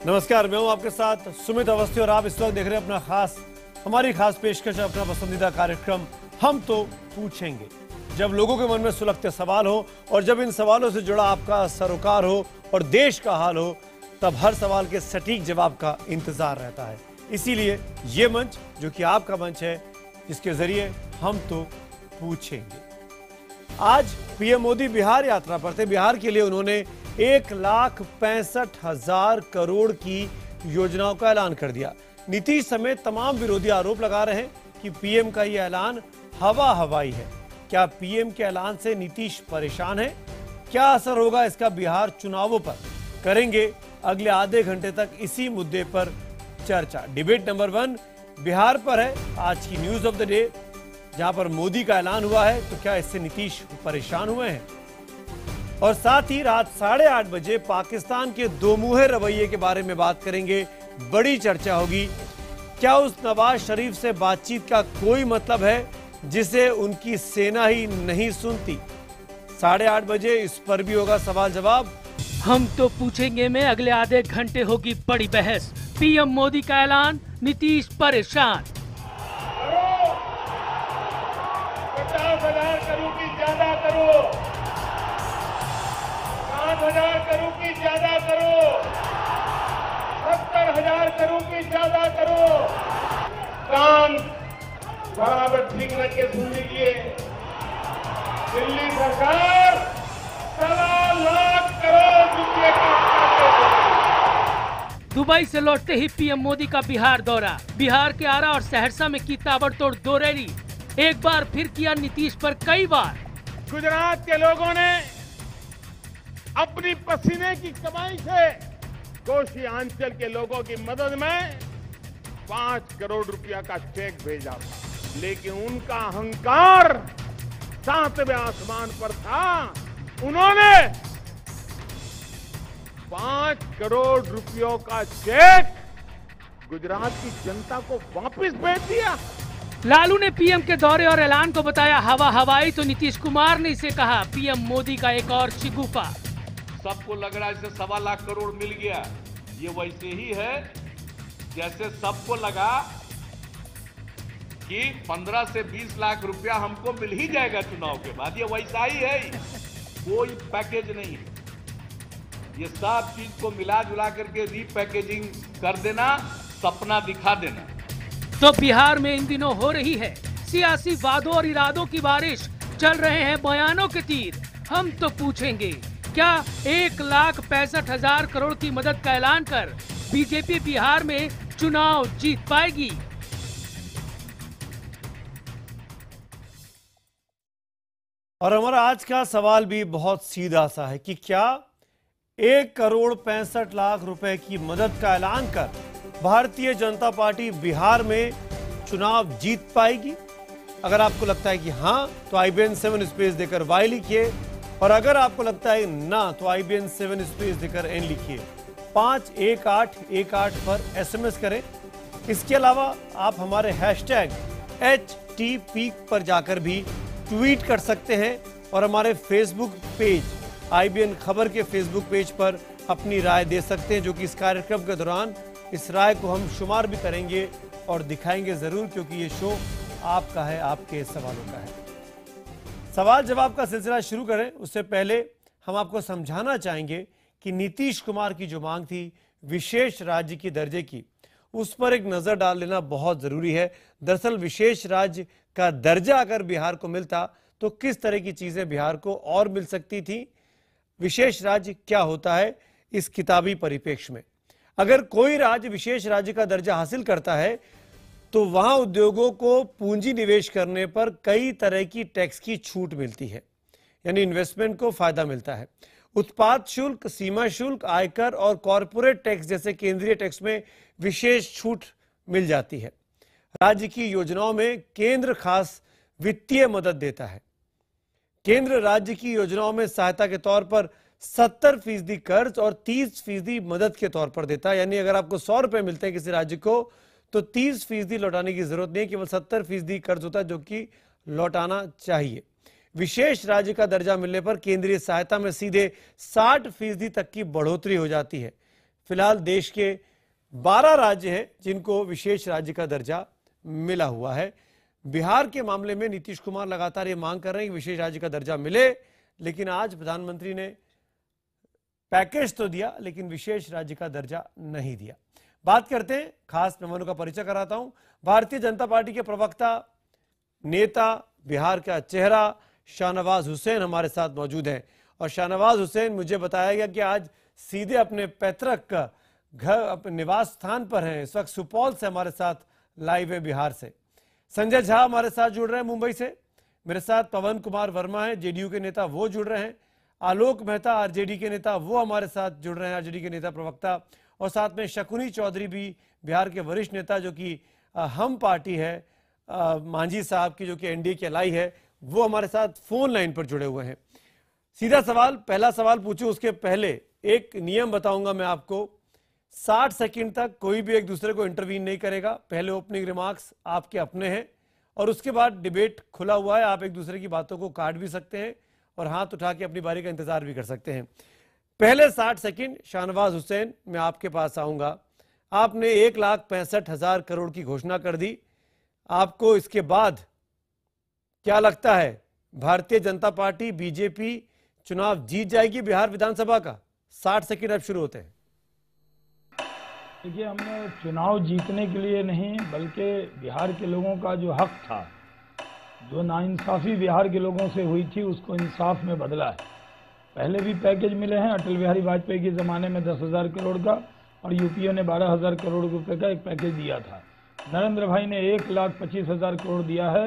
नमस्कार, मैं हूं आपके साथ सुमित अवस्थी और आप इस वक्त देख रहे हैं हमारी खास पेशकश, अपना पसंदीदा कार्यक्रम हम तो पूछेंगे। जब लोगों के मन में सुलगते सवाल हो और जब इन सवालों से जुड़ा आपका सरोकार हो और देश का हाल हो, तब हर सवाल के सटीक जवाब का इंतजार रहता है। इसीलिए ये मंच जो कि आपका मंच है, जिसके जरिए हम तो पूछेंगे। आज पीएम मोदी बिहार यात्रा पर थे। बिहार के लिए उन्होंने 1,65,000 करोड़ की योजनाओं का ऐलान कर दिया। नीतीश समेत तमाम विरोधी आरोप लगा रहे हैं कि पीएम का यह ऐलान हवाई है। क्या पीएम के ऐलान से नीतीश परेशान है? क्या असर होगा इसका बिहार चुनावों पर? करेंगे अगले आधे घंटे तक इसी मुद्दे पर चर्चा। डिबेट नंबर 1 बिहार पर है। आज की न्यूज ऑफ द डे, जहां पर मोदी का ऐलान हुआ है, तो क्या इससे नीतीश परेशान हुए हैं? और साथ ही रात 8:30 बजे पाकिस्तान के दो मुहे रवैये के बारे में बात करेंगे। बड़ी चर्चा होगी। क्या उस नवाज शरीफ से बातचीत का कोई मतलब है जिसे उनकी सेना ही नहीं सुनती? 8:30 बजे इस पर भी होगा सवाल जवाब। हम तो पूछेंगे में अगले आधे घंटे होगी बड़ी बहस। पीएम मोदी का ऐलान, नीतीश परेशान। 50,000 करोड़ की ज्यादा करो, 5,000 करोड़ की ज्यादा करो, 70,000 करोड़ की ज्यादा करो। काम बराबर ठीक रख के सुन लीजिए। दिल्ली सरकार 1.25 लाख करोड़ रुपए का दुबई से लौटते ही पीएम मोदी का बिहार दौरा। बिहार के आरा और सहरसा में की ताबड़तोड़ दो रैली। एक बार फिर किया नीतीश पर कई बार। गुजरात के लोगों ने अपनी पसीने की कमाई से कोशी अंचल के लोगों की मदद में 5 करोड़ रुपया का चेक भेजा था, लेकिन उनका अहंकार 7वें आसमान पर था। उन्होंने 5 करोड़ रुपयों का चेक गुजरात की जनता को वापस भेज दिया। लालू ने पीएम के दौरे और ऐलान को बताया हवाई, तो नीतीश कुमार ने इसे कहा पीएम मोदी का एक और शिगुफा। सबको लग रहा है इसे 1.25 लाख करोड़ मिल गया। ये वैसे ही है जैसे सबको लगा कि 15 से 20 लाख रुपया हमको मिल ही जाएगा चुनाव के बाद। ये वैसा ही है, कोई पैकेज नहीं है। ये सब चीज को मिला जुला करके रीपैकेजिंग कर देना, सपना दिखा देना। तो बिहार में इन दिनों हो रही है सियासी वादों और इरादों की बारिश। चल रहे हैं बयानों के तीर। हम तो पूछेंगे, क्या 1,65,000 करोड़ की मदद का ऐलान कर बीजेपी बिहार में चुनाव जीत पाएगी? और हमारा आज का सवाल भी बहुत सीधा सा है कि क्या 1,65,00,000 रुपए की मदद का ऐलान कर भारतीय जनता पार्टी बिहार में चुनाव जीत पाएगी? अगर आपको लगता है कि हां, तो IBN 7 स्पेस देकर Y लिखिए, और अगर आपको लगता है ना, तो IBN 7 स्पेस देकर N लिखिए। 51818 पर SMS करें। इसके अलावा आप हमारे #HTPeak पर जाकर भी ट्वीट कर सकते हैं, और हमारे फेसबुक पेज IBN खबर के फेसबुक पेज पर अपनी राय दे सकते हैं, जो कि इस कार्यक्रम के दौरान इस राय को हम शुमार भी करेंगे और दिखाएंगे जरूर, क्योंकि ये शो आपका है, आपके सवालों का है। सवाल जवाब का सिलसिला शुरू करें उससे पहले हम आपको समझाना चाहेंगे कि नीतीश कुमार की जो मांग थी विशेष राज्य की दर्जे की, उस पर एक नजर डाल लेना बहुत जरूरी है। दरअसल विशेष राज्य का दर्जा अगर बिहार को मिलता तो किस तरह की चीजें बिहार को और मिल सकती थी? विशेष राज्य क्या होता है इस किताबी परिप्रेक्ष्य में? अगर कोई राज्य विशेष राज्य का दर्जा हासिल करता है तो वहां उद्योगों को पूंजी निवेश करने पर कई तरह की टैक्स की छूट मिलती है, यानी इन्वेस्टमेंट को फायदा मिलता है। उत्पाद शुल्क, सीमा शुल्क, आयकर और कॉरपोरेट टैक्स जैसे केंद्रीय टैक्स में विशेष छूट मिल जाती है। राज्य की योजनाओं में केंद्र खास वित्तीय मदद देता है। केंद्र राज्य की योजनाओं में सहायता के तौर पर 70% कर्ज और 30% मदद के तौर पर देता है। यानी अगर आपको 100 रुपए मिलते हैं किसी राज्य को, तो 30% लौटाने की जरूरत नहीं, केवल 70% कर्ज होता है जो कि लौटाना चाहिए। विशेष राज्य का दर्जा मिलने पर केंद्रीय सहायता में सीधे 60% तक की बढ़ोतरी हो जाती है। फिलहाल देश के 12 राज्य हैं जिनको विशेष राज्य का दर्जा मिला हुआ है। बिहार के मामले में नीतीश कुमार लगातार ये मांग कर रहे हैं कि विशेष राज्य का दर्जा मिले, लेकिन आज प्रधानमंत्री ने पैकेज तो दिया लेकिन विशेष राज्य का दर्जा नहीं दिया। बात करते हैं, खास मेहमानों का परिचय कराता हूं। भारतीय जनता पार्टी के प्रवक्ता, नेता, बिहार का चेहरा शाहनवाज हुसैन हमारे साथ मौजूद हैं। और शाहनवाज हुसैन, मुझे बताया गया कि आज सीधे अपने पैतृक घर, अपने निवास स्थान पर हैं। इस वक्त सुपौल से हमारे साथ लाइव है बिहार से। संजय झा हमारे साथ जुड़ रहे हैं मुंबई से। मेरे साथ पवन कुमार वर्मा है, जेडीयू के नेता, वो जुड़ रहे हैं। आलोक मेहता आरजेडी के नेता, वो हमारे साथ जुड़ रहे हैं, आरजेडी के नेता प्रवक्ता। और साथ में शकुनी चौधरी भी बिहार के वरिष्ठ नेता, जो कि हम पार्टी है मांझी साहब की, जो कि एनडीए की अलाई है, वो हमारे साथ फोन लाइन पर जुड़े हुए हैं। सीधा सवाल, पहला सवाल पूछूं उसके पहले एक नियम बताऊंगा मैं आपको। 60 सेकंड तक कोई भी एक दूसरे को इंटरवीन नहीं करेगा। पहले ओपनिंग रिमार्क्स आपके अपने हैं और उसके बाद डिबेट खुला हुआ है। आप एक दूसरे की बातों को काट भी सकते हैं और हाथ उठा के अपनी बारी का इंतजार भी कर सकते हैं। पहले 60 सेकंड, शाहनवाज हुसैन, मैं आपके पास आऊंगा। आपने 1,65,000 करोड़ की घोषणा कर दी। आपको इसके बाद क्या लगता है, भारतीय जनता पार्टी, बीजेपी चुनाव जीत जाएगी बिहार विधानसभा का? 60 सेकंड अब शुरू होते हैं। देखिए, हमने चुनाव जीतने के लिए नहीं, बल्कि बिहार के लोगों का जो हक था, जो नाइंसाफी बिहार के लोगों से हुई थी, उसको इंसाफ में बदला है। पहले भी पैकेज मिले हैं। अटल बिहारी वाजपेयी के ज़माने में 10,000 करोड़ का और यूपीए ने 12,000 करोड़ रुपए का एक पैकेज दिया था। नरेंद्र भाई ने 1,25,000 करोड़ दिया है।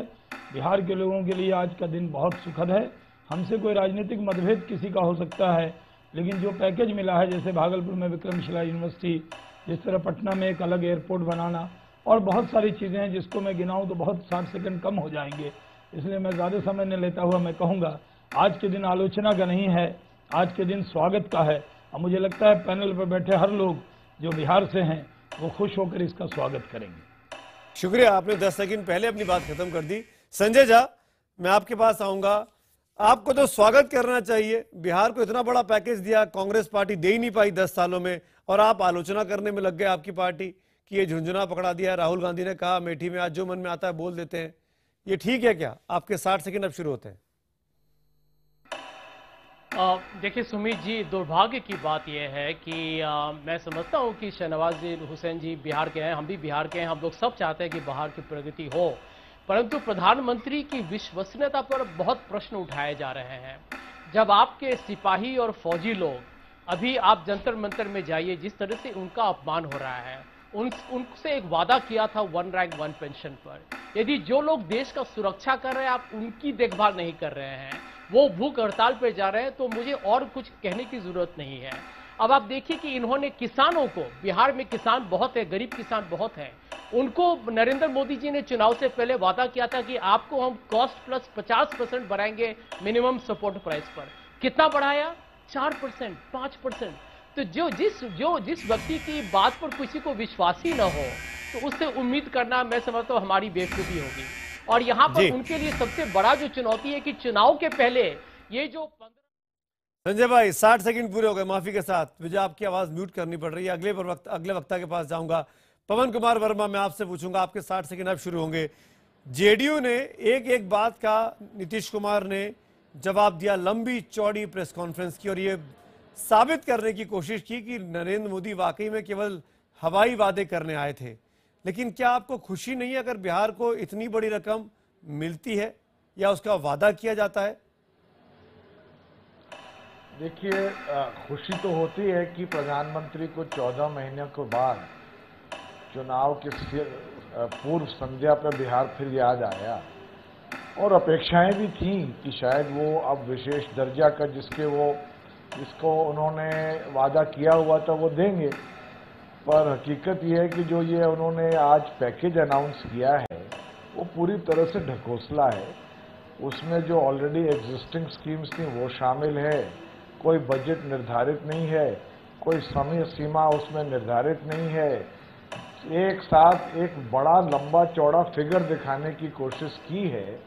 बिहार के लोगों के लिए आज का दिन बहुत सुखद है। हमसे कोई राजनीतिक मतभेद किसी का हो सकता है, लेकिन जो पैकेज मिला है, जैसे भागलपुर में विक्रमशिला यूनिवर्सिटी, जिस तरह पटना में एक अलग एयरपोर्ट बनाना और बहुत सारी चीज़ें हैं जिसको मैं गिनाऊं तो बहुत 60 सेकंड कम हो जाएंगे, इसलिए मैं ज़्यादा समय नहीं लेता हुआ मैं कहूँगा, आज के दिन आलोचना का नहीं है, आज के दिन स्वागत का है। और मुझे लगता है पैनल पर बैठे हर लोग जो बिहार से हैं वो खुश होकर इसका स्वागत करेंगे। शुक्रिया, आपने 10 सेकंड पहले अपनी बात खत्म कर दी। संजय झा, मैं आपके पास आऊंगा। आपको तो स्वागत करना चाहिए। बिहार को इतना बड़ा पैकेज दिया, कांग्रेस पार्टी दे ही नहीं पाई 10 सालों में, और आप आलोचना करने में लग गए आपकी पार्टी कि ये झुंझुना पकड़ा दिया। राहुल गांधी ने कहा अमेठी में आज जो मन में आता है बोल देते हैं। ये ठीक है क्या? आपके 60 सेकंड अब शुरू होते हैं। देखिए सुमित जी, दुर्भाग्य की बात यह है कि मैं समझता हूं कि शाहनवाज हुसैन जी बिहार के हैं, हम भी बिहार के हैं, हम लोग सब चाहते हैं कि बिहार की प्रगति हो, परंतु प्रधानमंत्री की विश्वसनीयता पर बहुत प्रश्न उठाए जा रहे हैं। जब आपके सिपाही और फौजी लोग, अभी आप जंतर मंतर में जाइए, जिस तरह से उनका अपमान हो रहा है, उनसे एक वादा किया था 1 रैंक 1 पेंशन पर। यदि जो लोग देश का सुरक्षा कर रहे हैं, आप उनकी देखभाल नहीं कर रहे हैं, वो भूख हड़ताल पर जा रहे हैं, तो मुझे और कुछ कहने की जरूरत नहीं है। अब आप देखिए कि इन्होंने किसानों को, बिहार में किसान बहुत है, गरीब किसान बहुत है, उनको नरेंद्र मोदी जी ने चुनाव से पहले वादा किया था कि आपको हम कॉस्ट प्लस 50% बढ़ाएंगे मिनिमम सपोर्ट प्राइस पर। कितना बढ़ाया? 4%, 5%। तो जिस व्यक्ति की बात पर किसी को विश्वास ही न हो, तो उससे उम्मीद करना, मैं समझता हूं, हमारी बेवकूफी होगी। और यहाँ पर उनके लिए सबसे बड़ा जो चुनौती है कि चुनाव के पहले ये जो संजय भाई 60 सेकंड पूरे हो गए, माफी के साथ मुझे आपकी आवाज म्यूट करनी पड़ रही है। अगले वक्ता के पास जाऊंगा। पवन कुमार वर्मा, मैं आपसे पूछूंगा, आपके 60 सेकंड अब शुरू होंगे। जेडीयू ने एक बात का नीतीश कुमार ने जवाब दिया, लंबी चौड़ी प्रेस कॉन्फ्रेंस की, और ये साबित करने की कोशिश की कि नरेंद्र मोदी वाकई में केवल हवाई वादे करने आए थे। लेकिन क्या आपको खुशी नहीं है अगर बिहार को इतनी बड़ी रकम मिलती है या उसका वादा किया जाता है? देखिए, खुशी तो होती है कि प्रधानमंत्री को 14 महीने के बाद चुनाव की पूर्व संध्या पर बिहार फिर याद आया, और अपेक्षाएं भी थीं कि शायद वो अब विशेष दर्जा का जिसको उन्होंने वादा किया हुआ था वो देंगे। पर हकीकत ये है कि जो ये उन्होंने आज पैकेज अनाउंस किया है वो पूरी तरह से ढकोसला है। उसमें जो ऑलरेडी एग्जिस्टिंग स्कीम्स थी वो शामिल है, कोई बजट निर्धारित नहीं है, कोई समय सीमा उसमें निर्धारित नहीं है। एक साथ एक बड़ा लंबा चौड़ा फिगर दिखाने की कोशिश की है,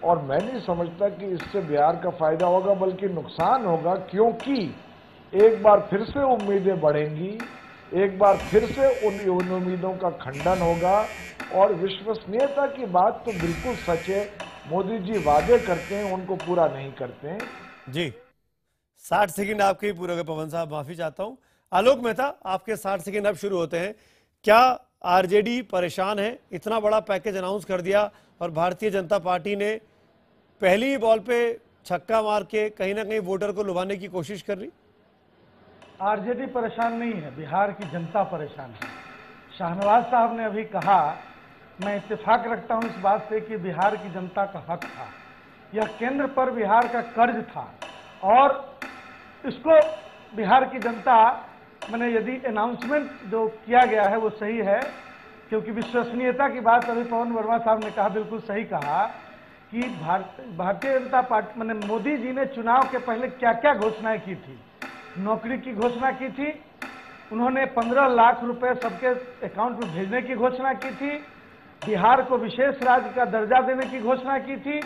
और मैं नहीं समझता कि इससे बिहार का फायदा होगा, बल्कि नुकसान होगा, क्योंकि एक बार फिर से उम्मीदें बढ़ेंगी एक बार फिर से उन उम्मीदों का खंडन होगा। और विश्वसनीयता की बात तो बिल्कुल सच है, मोदी जी वादे करते हैं, उनको पूरा नहीं करते हैं। जी 60 सेकंड आपके ही पूरे हो गए पवन साहब, माफी चाहता हूं। आलोक मेहता, आपके 60 सेकंड अब शुरू होते हैं। क्या आरजेडी परेशान है? इतना बड़ा पैकेज अनाउंस कर दिया और भारतीय जनता पार्टी ने पहली ही बॉल पे छक्का मार के कहीं ना कहीं वोटर को लुभाने की कोशिश कर रही। आरजेडी परेशान नहीं है, बिहार की जनता परेशान है। शाहनवाज साहब ने अभी कहा, मैं इत्तेफाक रखता हूं इस बात से कि बिहार की जनता का हक था, यह केंद्र पर बिहार का कर्ज था और इसको बिहार की जनता, मैंने यदि अनाउंसमेंट जो किया गया है वो सही है, क्योंकि विश्वसनीयता की बात अभी पवन वर्मा साहब ने कहा, बिल्कुल सही कहा कि भारतीय जनता पार्टी, मैंने मोदी जी ने चुनाव के पहले क्या क्या घोषणाएं की थी। नौकरी की घोषणा की थी, उन्होंने 15 लाख रुपए सबके अकाउंट में भेजने की घोषणा की थी, बिहार को विशेष राज्य का दर्जा देने की घोषणा की थी।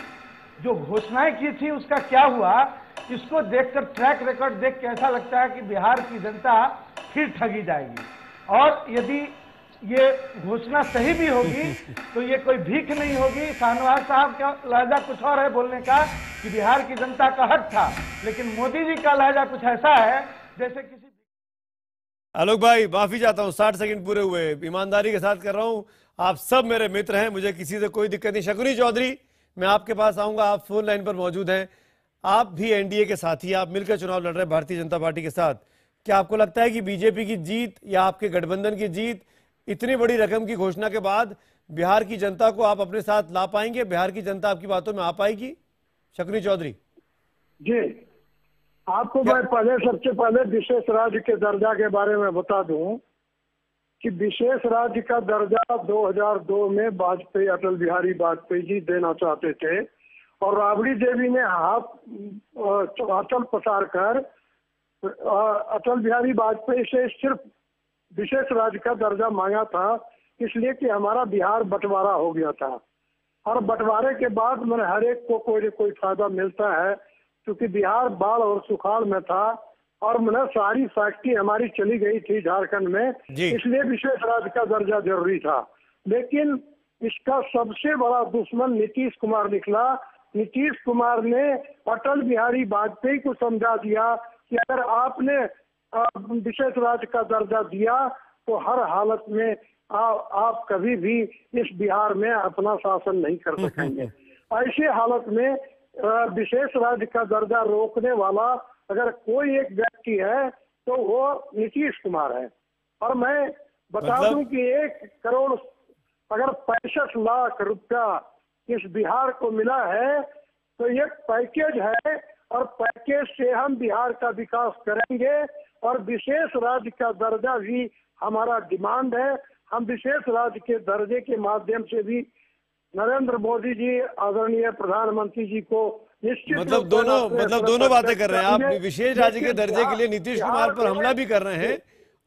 जो घोषणाएं की थी उसका क्या हुआ, इसको देखकर, ट्रैक रिकॉर्ड देख के ऐसा लगता है कि बिहार की जनता फिर ठगी जाएगी। और यदि ये घोषणा सही भी होगी तो ये कोई भीख नहीं होगी। शाहनवाज साहब का लहजा कुछ और है बोलने का कि बिहार की जनता का हक था, लेकिन मोदी जी का लहजा कुछ ऐसा है जैसे किसी। आलोक भाई माफी चाहता हूं, 60 सेकंड पूरे हुए, ईमानदारी के साथ कर रहा हूं। आप सब मेरे मित्र हैं, मुझे किसी से कोई दिक्कत नहीं। शकुनी चौधरी, मैं आपके पास आऊंगा, आप फोन लाइन पर मौजूद हैं। आप भी एनडीए के साथी, आप मिलकर चुनाव लड़ रहे हैं भारतीय जनता पार्टी के साथ। क्या आपको लगता है कि बीजेपी की जीत या आपके गठबंधन की जीत, इतनी बड़ी रकम की घोषणा के बाद बिहार की जनता को आप अपने साथ ला पाएंगे? बिहार की जनता आपकी बातों में आ पाएगी? शकुनी चौधरी जी, आपको मैं पहले, सबसे पहले विशेष राज्य के दर्जा के बारे में बता दूं कि विशेष राज्य का दर्जा 2002 में वाजपेयी, अटल बिहारी वाजपेयी जी देना चाहते थे और राबड़ी देवी ने हाथ आंचल पसार कर अटल बिहारी वाजपेयी से सिर्फ विशेष राज्य का दर्जा मांगा था, इसलिए कि हमारा बिहार बंटवारा हो गया था। और बंटवारे के बाद मैंने हर एक को कोई न कोई फायदा मिलता है, क्योंकि बिहार बाढ़ और सुखाड़ में था और मैंने सारी फैक्ट्री हमारी चली गई थी झारखंड में, इसलिए विशेष राज्य का दर्जा जरूरी था। लेकिन इसका सबसे बड़ा दुश्मन नीतीश कुमार निकला। नीतीश कुमार ने अटल बिहारी वाजपेयी को समझा दिया कि अगर आपने विशेष राज्य का दर्जा दिया तो हर हालत में आप कभी भी इस बिहार में अपना शासन नहीं कर सकेंगे। ऐसी हालत में विशेष राज्य का दर्जा रोकने वाला अगर कोई एक व्यक्ति है तो वो नीतीश कुमार है। और मैं बता दूं कि 1 करोड़ अगर 65 लाख रुपया इस बिहार को मिला है तो ये पैकेज है और पैकेज से हम बिहार का विकास करेंगे और विशेष राज्य का दर्जा भी हमारा डिमांड है। हम विशेष राज्य के दर्जे के माध्यम से भी नरेंद्र मोदी जी, आदरणीय प्रधानमंत्री जी को निश्चित मतलब दोनों बातें कर रहे हैं आप। विशेष राज्य के दर्जे के लिए नीतीश कुमार पर हमला भी कर रहे हैं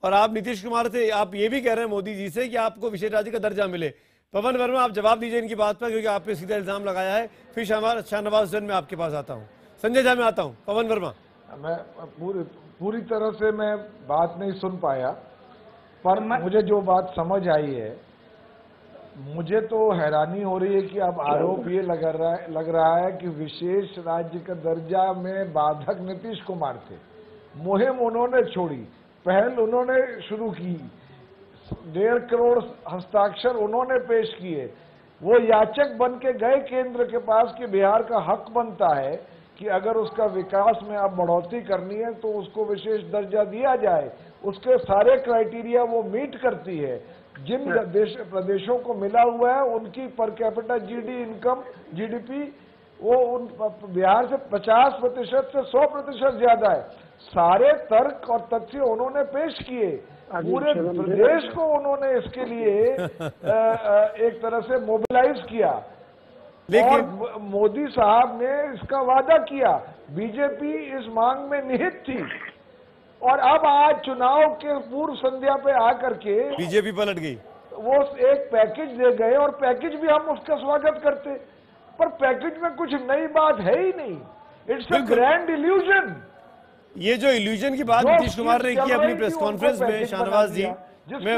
और आप नीतीश कुमार से आप ये भी कह रहे हैं मोदी जी से कि आपको विशेष राज्य का दर्जा मिले। पवन वर्मा, आप जवाब दीजिए इनकी बात पर, क्योंकि आप पे सीधा इल्जाम लगाया है। फिर शाहनवाज हुसैन में आपके पास आता हूँ, संजय झा में आता हूँ। पवन वर्मा, मैं पूरी तरह से मैं बात नहीं सुन पाया, पर मुझे जो बात समझ आई है, मुझे तो हैरानी हो रही है कि अब आरोप ये लग रहा है कि विशेष राज्य का दर्जा में बाधक नीतीश कुमार थे। मुहिम उन्होंने छोड़ी, पहल उन्होंने शुरू की, 1.5 करोड़ हस्ताक्षर उन्होंने पेश किए। वो याचक बन के गए केंद्र के पास कि बिहार का हक बनता है कि अगर उसका विकास में अब बढ़ोतरी करनी है तो उसको विशेष दर्जा दिया जाए। उसके सारे क्राइटेरिया वो मीट करती है। जिन प्रदेशों को मिला हुआ है उनकी पर कैपिटा जीडीपी वो उन बिहार से 50% से 100% ज्यादा है। सारे तर्क और तथ्य उन्होंने पेश किए, पूरे प्रदेश को उन्होंने इसके लिए एक तरह से मोबिलाइज किया। लेकिन मोदी साहब ने इसका वादा किया, बीजेपी इस मांग में निहित थी और अब आज चुनाव के पूर्व संध्या पे आकर के बीजेपी पलट गई। वो एक पैकेज दे गए और पैकेज भी हम उसका स्वागत करते, पर पैकेज में कुछ नई बात है ही नहीं। It's a grand illusion. ये जो इल्यूजन की बात नीतीश कुमार ने की अपनी प्रेस कॉन्फ्रेंस में, शाहनवाज जी, मैं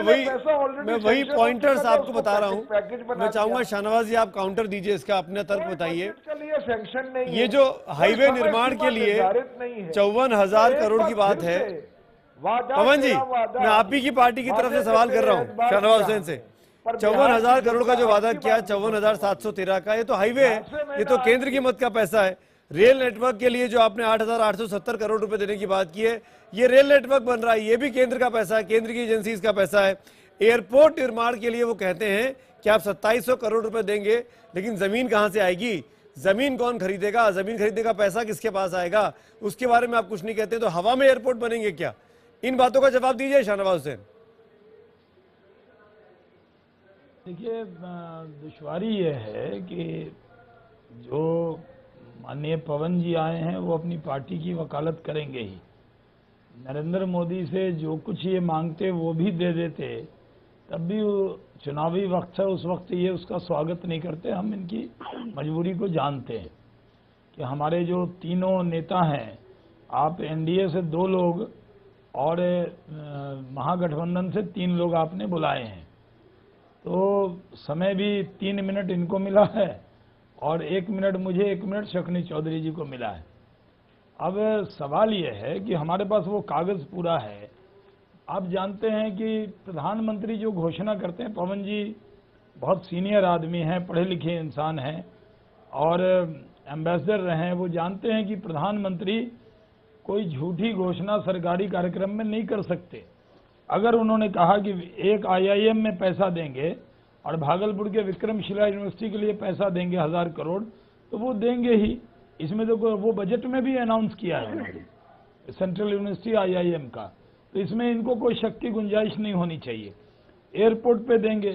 वही पॉइंटर्स आपको बता रहा हूं। मैं चाहूंगा शाहनवाज जी आप काउंटर दीजिए, इसका अपना तर्क बताइए। ये जो हाईवे निर्माण के लिए 54,000 करोड़ की बात है, पवन जी मैं आप ही की पार्टी की तरफ से सवाल कर रहा हूँ शाहनवाज हुसैन से, 54,000 करोड़ का जो वादा किया 54,713 का, ये तो हाईवे है, ये तो केंद्र की मत का पैसा है। रेल नेटवर्क के लिए जो आपने 8,870 करोड़ रुपए देने की बात की है, ये रेल नेटवर्क बन रहा है, ये भी केंद्र का पैसा है, केंद्र की एजेंसीज का पैसा है। एयरपोर्ट निर्माण के लिए वो कहते हैं कि आप 2700 करोड़ रुपए देंगे, लेकिन जमीन कहां से आएगी, जमीन कौन खरीदेगा, जमीन खरीदने का पैसा किसके पास आएगा, उसके बारे में आप कुछ नहीं कहते। तो हवा में एयरपोर्ट बनेंगे क्या? इन बातों का जवाब दीजिए शाहनवाज हुसैन। देखिए, दुश्वारी ये है कि जो माननीय पवन जी आए हैं वो अपनी पार्टी की वकालत करेंगे ही। नरेंद्र मोदी से जो कुछ ये मांगते वो भी दे देते, तब भी वो चुनावी वक्त है, उस वक्त ये उसका स्वागत नहीं करते। हम इनकी मजबूरी को जानते हैं कि हमारे जो तीनों नेता हैं, आप एनडीए से 2 लोग और महागठबंधन से 3 लोग आपने बुलाए हैं, तो समय भी 3 मिनट इनको मिला है और 1 मिनट मुझे, 1 मिनट शकुनी चौधरी जी को मिला है। अब सवाल यह है कि हमारे पास वो कागज पूरा है। आप जानते हैं कि प्रधानमंत्री जो घोषणा करते हैं, पवन जी बहुत सीनियर आदमी हैं, पढ़े लिखे इंसान हैं और एम्बेसडर रहे हैं, वो जानते हैं कि प्रधानमंत्री कोई झूठी घोषणा सरकारी कार्यक्रम में नहीं कर सकते। अगर उन्होंने कहा कि एक IIM में पैसा देंगे और भागलपुर के विक्रमशिला यूनिवर्सिटी के लिए पैसा देंगे 1000 करोड़, तो वो देंगे ही। इसमें तो वो बजट में भी अनाउंस किया है उन्होंने सेंट्रल यूनिवर्सिटी IIM का, तो इसमें इनको कोई शक की गुंजाइश नहीं होनी चाहिए। एयरपोर्ट पे देंगे,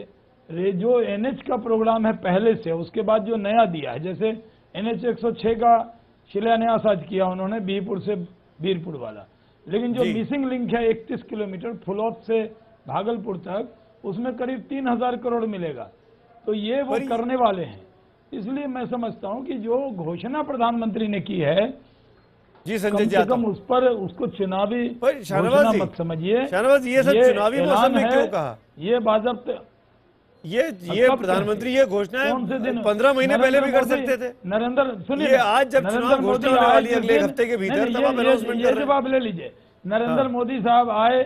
जो NH का प्रोग्राम है पहले से, उसके बाद जो नया दिया है, जैसे NH 106 का शिलान्यास आज किया उन्होंने बीहपुर से बीरपुर वाला, लेकिन जो मिसिंग लिंक है 31 किलोमीटर फुलौत से भागलपुर तक, उसमें करीब 3,000 करोड़ मिलेगा। तो ये वो करने वाले हैं। इसलिए मैं समझता हूं कि जो घोषणा प्रधानमंत्री ने की है, जी संजय जी, कम से कम उस पर उसको चुनावी घोषणा मत समझिए। शाहनवाज ये सब चुनावी मौसम में क्यों कहा? ये बाज़ाब्त ये प्रधानमंत्री ये घोषणा है 15 महीने पहले भी कर सकते थे। नरेंद्र सुनिए, आज जब चुनाव घोषणा होने वाली है अगले हफ्ते के भीतर, तब आप अनाउंसमेंट कर रहे हैं। जवाब ले लीजिए। नरेंद्र मोदी साहब आए,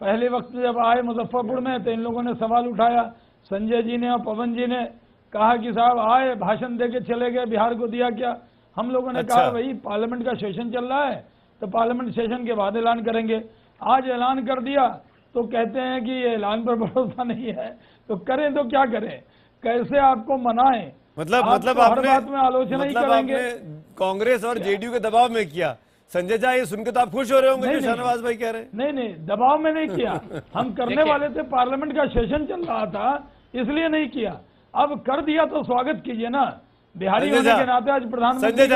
पहले वक्त जब आए मुजफ्फरपुर में, तो इन लोगों ने सवाल उठाया, संजय जी ने और पवन जी ने कहा कि साहब आए, भाषण दे के चले गए, बिहार को दिया क्या? हम लोगों ने कहा भाई पार्लियामेंट का सेशन चल रहा है, तो पार्लियामेंट सेशन के बाद ऐलान करेंगे। आज ऐलान कर दिया तो कहते हैं कि ये ऐलान पर भरोसा नहीं है, तो करें तो क्या करें, कैसे आपको मनाएं? मतलब हर बात में आलोचना ही करेंगे। कांग्रेस और जेडीयू के दबाव में किया। संजय जी ये सुनकर तो आप खुश हो रहे होंगे जो शाहनवाज भाई कह रहे हैं। नहीं, दबाव में नहीं किया, हम करने वाले थे, पार्लियामेंट का सेशन चल रहा था इसलिए नहीं किया। अब कर दिया तो स्वागत कीजिए ना, बिहारी होने के नाते। आज प्रधानमंत्री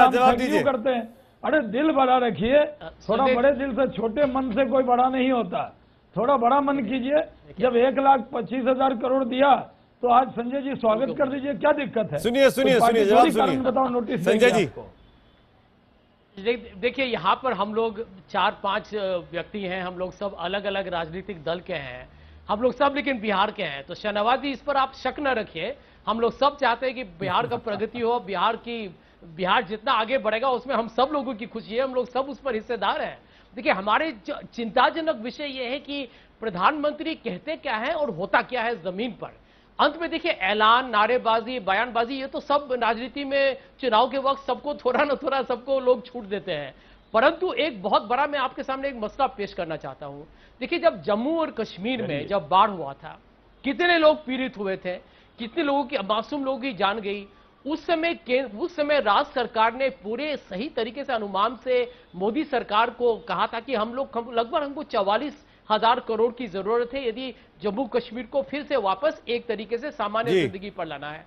क्यों करते हैं? अरे दिल बड़ा रखिए, थोड़ा बड़े दिल से, छोटे मन से कोई बड़ा नहीं होता, थोड़ा बड़ा मन कीजिए। जब 1,25,000 करोड़ दिया तो आज संजय जी स्वागत कर दीजिए, क्या दिक्कत है? सुनिए जवाब सुनिए, बताओ, नोटिस संजय जी। देखिए, यहाँ पर हम लोग 4-5 व्यक्ति हैं, हम लोग सब अलग अलग राजनीतिक दल के हैं, हम लोग सब लेकिन बिहार के हैं। तो शाहनवाज जी, इस पर आप शक न रखिए, हम लोग सब चाहते हैं कि बिहार का प्रगति हो, बिहार जितना आगे बढ़ेगा उसमें हम सब लोगों की खुशी है, हम लोग सब उस पर हिस्सेदार हैं। देखिए, हमारे चिंताजनक विषय यह है कि प्रधानमंत्री कहते क्या है और होता क्या है जमीन पर। अंत में देखिए, ऐलान, नारेबाजी, बयानबाजी, ये तो सब राजनीति में चुनाव के वक्त सबको थोड़ा न थोड़ा सबको लोग छूट देते हैं। परंतु एक बहुत बड़ा मैं आपके सामने एक मसला पेश करना चाहता हूं। देखिए, जब जम्मू और कश्मीर में जब बाढ़ हुआ था, कितने लोग पीड़ित हुए थे, कितने लोगों की, मासूम लोगों की जान गई। उस समय राज्य सरकार ने पूरे सही तरीके से अनुमान से मोदी सरकार को कहा था कि हमको लगभग 44,000 करोड़ की जरूरत है यदि जम्मू कश्मीर को फिर से वापस एक तरीके से सामान्य जिंदगी पर लाना है।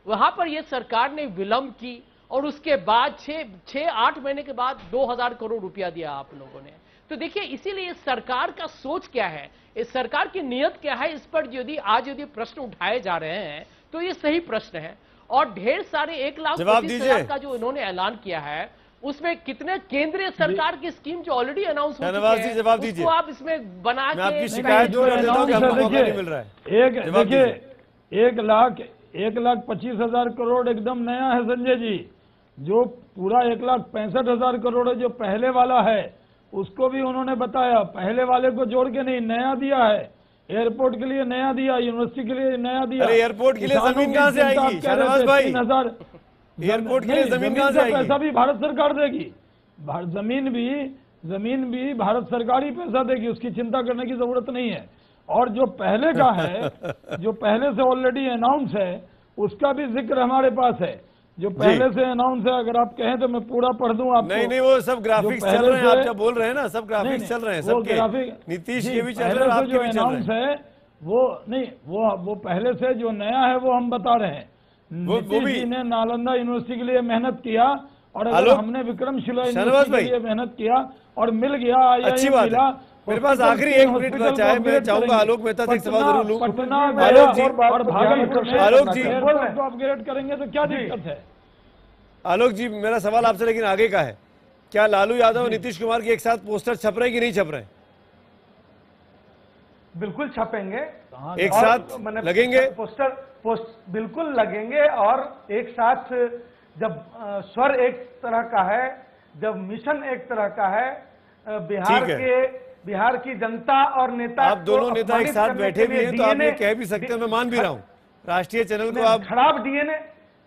वहां पर यह सरकार ने विलंब की और उसके बाद 6-8 महीने के बाद 2,000 करोड़ रुपया दिया आप लोगों ने। तो देखिए, इसीलिए सरकार का सोच क्या है, इस सरकार की नीयत क्या है, इस पर यदि प्रश्न उठाए जा रहे हैं तो ये सही प्रश्न है। और ढेर सारे 1,25,000 का जो इन्होंने ऐलान किया है, उसमें कितने केंद्रीय सरकार की स्कीम जो ऑलरेडी अनाउंस हो शहनवाज जी, जवाब चुकी है, दीजिए। उसको आप इसमें बना मैं आपकी के शिकायत दूर कर देता हूं कि हमको मौका नहीं मिल रहा है। एक देखिए 1,25,000 करोड़ एकदम नया है संजय जी। जो पूरा 1,65,000 करोड़ है जो पहले वाला है उसको भी उन्होंने बताया, पहले वाले को जोड़ के नहीं, नया दिया है। एयरपोर्ट के लिए नया दिया, यूनिवर्सिटी के लिए नया दिया। अरे एयरपोर्ट के लिए जमीन कहां से आएगी शहनवाज भाई? 3,000 एयरपोर्ट के लिए जमीन कहां से आएगी? पैसा भी भारत सरकार देगी, जमीन भी भारत सरकार ही पैसा देगी, उसकी चिंता करने की जरूरत नहीं है। और जो पहले का है जो पहले से ऑलरेडी अनाउंस है उसका भी जिक्र हमारे पास है। जो पहले से अनाउंस है, अगर आप कहें तो मैं पूरा पढ़ दूं आपको। नहीं, वो सब ग्राफिक्स चल रहे हैं, आप जब बोल रहे हैं ना सब ग्राफिक्स चल रहे हैं, सबके नीतीश के भी चल रहे हैं, आपके भी चल रहे हैं। वो नहीं, वो पहले से जो नया है वो हम बता रहे हैं। नीतीश जी ने नालंदा यूनिवर्सिटी के लिए मेहनत किया और अगर हमने विक्रमशिला यूनिवर्सिटी के लिए मेहनत किया और मिल गया, अच्छी बात है। मेरे पास आखिरी 1 मिनट बचा है, मैं चाहूंगा आलोक मेहता से एक सवाल जरूर लूं। आलोक जी और भागलपुर में आलोक जी को अपग्रेड करेंगे तो क्या दिक्कत है? आलोक जी, मेरा सवाल आपसे लेकिन आगे का है, क्या लालू यादव और नीतीश कुमार के एक साथ पोस्टर छप रहे हैं कि नहीं छप रहे हैं? बिल्कुल छपेंगे, एक साथ लगेंगे, पोस्टर बिल्कुल लगेंगे। और एक साथ जब स्वर एक तरह का है, जब मिशन एक तरह का है, बिहार की जनता और नेता, आप दोनों नेता एक साथ बैठे भी हैं तो आप ये कह भी सकते हैं, मैं मान भी रहा हूँ, राष्ट्रीय चैनल को आप खराब डीएनए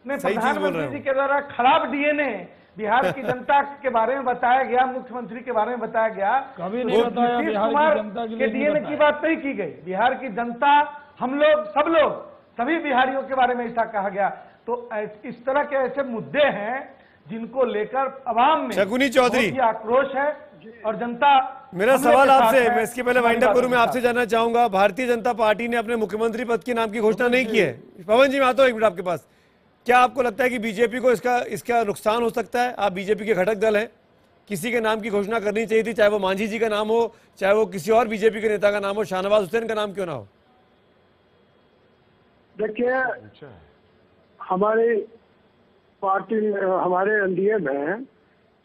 में प्रधानमंत्री जी के द्वारा खराब डीएनए बिहार की जनता के बारे में बताया गया, मुख्यमंत्री के बारे में बताया गया। कभी नहीं बताया नीतीश कुमार के डीएनए की बात नहीं की गई। बिहार की जनता, हम लोग, सब लोग, सभी बिहारियों के बारे में ऐसा कहा गया। तो इस तरह के ऐसे मुद्दे हैं जिनको लेकर अवाम में शकुनी चौधरी आक्रोश है और जनता। मेरा सवाल आपसे, मैं इसके पहले वाइंड अप करूं, मैं आपसे जानना चाहूंगा, भारतीय जनता पार्टी ने अपने मुख्यमंत्री पद के नाम की घोषणा नहीं की है। पवन जी, मैं आता हूं एक मिनट आपके पास। क्या आपको लगता है कि बीजेपी को इसका नुकसान हो सकता है? आप बीजेपी के घटक दल हैं, किसी के नाम की घोषणा करनी चाहिए थी, चाहे वो मांझी जी का नाम हो, चाहे वो किसी और बीजेपी के नेता का नाम हो, शाहनवाज हुसैन का नाम क्यों ना हो? देखिए, हमारी पार्टी, हमारे एनडीए में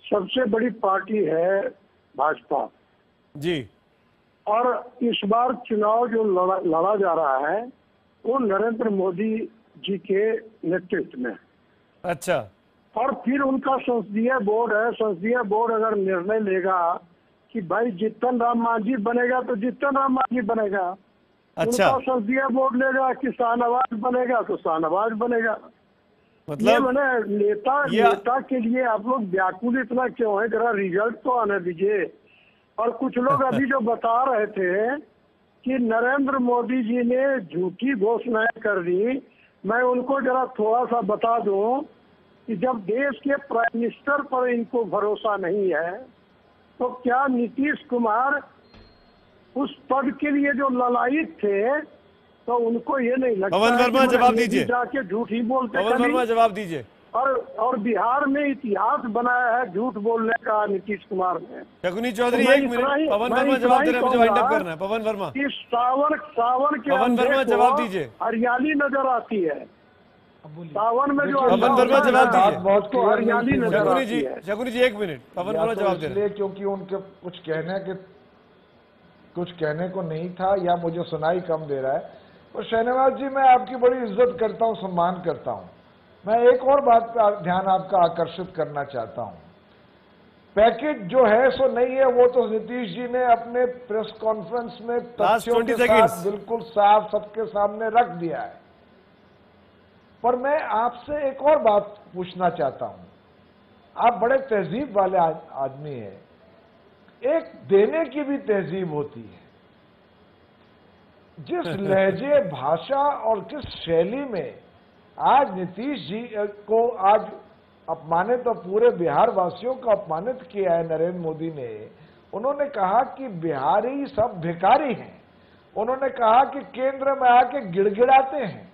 सबसे बड़ी पार्टी है भाजपा जी, और इस बार चुनाव जो लड़ा जा रहा है वो नरेंद्र मोदी जी के नेतृत्व में। अच्छा, और फिर उनका संसदीय बोर्ड है, संसदीय बोर्ड अगर निर्णय लेगा कि भाई जीतन राम मांझी बनेगा तो जीतन राम मांझी बनेगा। अच्छा, उनका संसदीय बोर्ड लेगा कि शाहनवाज बनेगा तो शाहनवाज बनेगा। मतलब मैंने नेता के लिए आप लोग व्याकुल इतना क्यों है? जरा रिजल्ट तो आने दीजिए। और कुछ लोग अभी जो बता रहे थे कि नरेंद्र मोदी जी ने झूठी घोषणाएं कर दी, मैं उनको जरा थोड़ा सा बता दूं कि जब देश के प्राइम मिनिस्टर पर इनको भरोसा नहीं है तो क्या नीतीश कुमार उस पद के लिए जो ललायित थे तो उनको ये नहीं लगता? पवन वर्मा जवाब दीजिए, जाके झूठ ही बोलते। पवन वर्मा जवाब दीजिए। और बिहार में इतिहास बनाया है झूठ बोलने का नीतीश कुमार ने। शकुनी चौधरी, एक मिनट, पवन वर्मा जवाब दे रहे हैं, मुझे वाइंड अप करना है। पवन वर्मा, इस सावन के पवन वर्मा जवाब दीजिए। हरियाली नजर आती है सावन में, जो पवन वर्मा जवाब दीजिए। बहुत हरियाली नजर आती है। शकुनी जी, एक मिनट, पवन वर्मा जवाब दे रहे हैं। क्योंकि उनके कुछ कहने को नहीं था या मुझे सुनाई कम दे रहा है। और शहनवाज जी, मैं आपकी बड़ी इज्जत करता हूं, सम्मान करता हूं। मैं एक और बात पर ध्यान आपका आकर्षित करना चाहता हूं। पैकेज जो है सो नहीं है, वो तो नीतीश जी ने अपने प्रेस कॉन्फ्रेंस में तथ्यों के साथ बिल्कुल साफ सबके सामने रख दिया है। पर मैं आपसे एक और बात पूछना चाहता हूं। आप बड़े तहजीब वाले आदमी हैं, एक देने की भी तहजीब होती है। जिस लहजे, भाषा और किस शैली में आज नीतीश जी को आज अपमानित और पूरे बिहार वासियों को अपमानित किया है नरेंद्र मोदी ने। उन्होंने कहा कि बिहारी सब भिखारी हैं, उन्होंने कहा कि केंद्र में आके गिड़गिड़ाते हैं।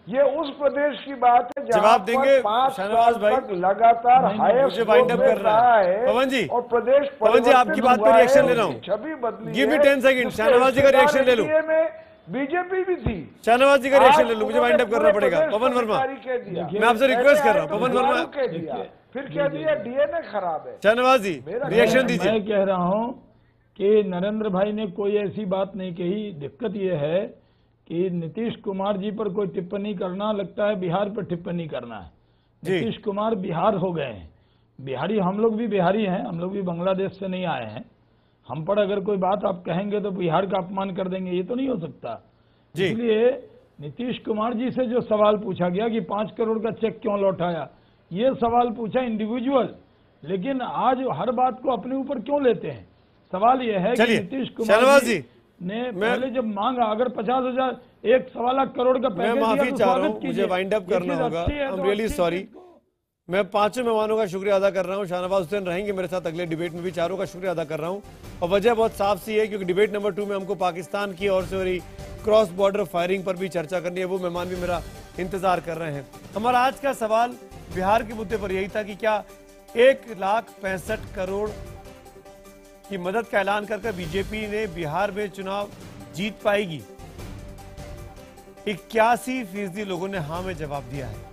ये उस प्रदेश की बात है जहां पर 5 साल तक लगातार हाईएस्ट वाइंड अप कर रहा है पवन जी। और प्रदेश, पवन जी, आपकी बात पर रिएक्शन ले रहा हूं, छवि बदली। गिव मी 10 सेकंड, शाहनवाज जी का रिएक्शन ले लूं। बीजेपी भी थी, शाहनवाज जी का रिएक्शन ले लूं, मुझे वाइंड अप करना पड़ेगा। पवन वर्मा, मैं आपसे रिक्वेस्ट कर रहा हूं, पवन वर्मा, फिर कह दिया डीएनए खराब है। शाहनवाज जी रिएक्शन दीजिए। मैं कह रहा हूं कि नरेंद्र भाई ने कोई ऐसी बात नहीं कही। दिक्कत यह है कि नीतीश कुमार जी पर कोई टिप्पणी करना, लगता है बिहार पर टिप्पणी करना है। नीतीश कुमार बिहार हो गए हैं, बिहारी, हम लोग भी बिहारी हैं, हम लोग भी बांग्लादेश से नहीं आए हैं। हम पर अगर कोई बात आप कहेंगे तो बिहार का अपमान कर देंगे, ये तो नहीं हो सकता। इसलिए नीतीश कुमार जी से जो सवाल पूछा गया कि 5 करोड़ का चेक क्यों लौटाया, ये सवाल पूछा इंडिविजुअल, लेकिन आज हर बात को अपने ऊपर क्यों लेते हैं। सवाल यह है कि नीतीश कुमार जी ने पहले जब मांगा, अगर 50,000 1 सवा लाख करोड़ का पैकेज, मैं माफी चाह रहा हूं, मुझे वाइंड अप करना होगा। I am really sorry. मैं 5 मेहमानों का शुक्रिया अदा कर रहा हूं। शाहनवाज हुसैन रहेंगे मेरे साथ अगले डिबेट में भी, चारों का शुक्रिया अदा कर रहा हूं। और वजह बहुत साफ सी है, क्योंकि डिबेट नंबर 2 में हमको पाकिस्तान की ओर से हो रही क्रॉस बॉर्डर फायरिंग पर भी चर्चा करनी है। वो मेहमान भी मेरा इंतजार कर रहे हैं। हमारा आज का सवाल बिहार के मुद्दे पर यही था कि क्या 1,65 करोड़ की मदद का ऐलान कर बीजेपी ने बिहार में चुनाव जीत पाएगी। 81% लोगों ने हां में जवाब दिया है।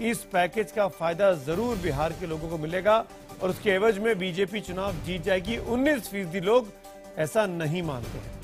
इस पैकेज का फायदा जरूर बिहार के लोगों को मिलेगा और उसके एवज में बीजेपी चुनाव जीत जाएगी। 19% लोग ऐसा नहीं मानते हैं।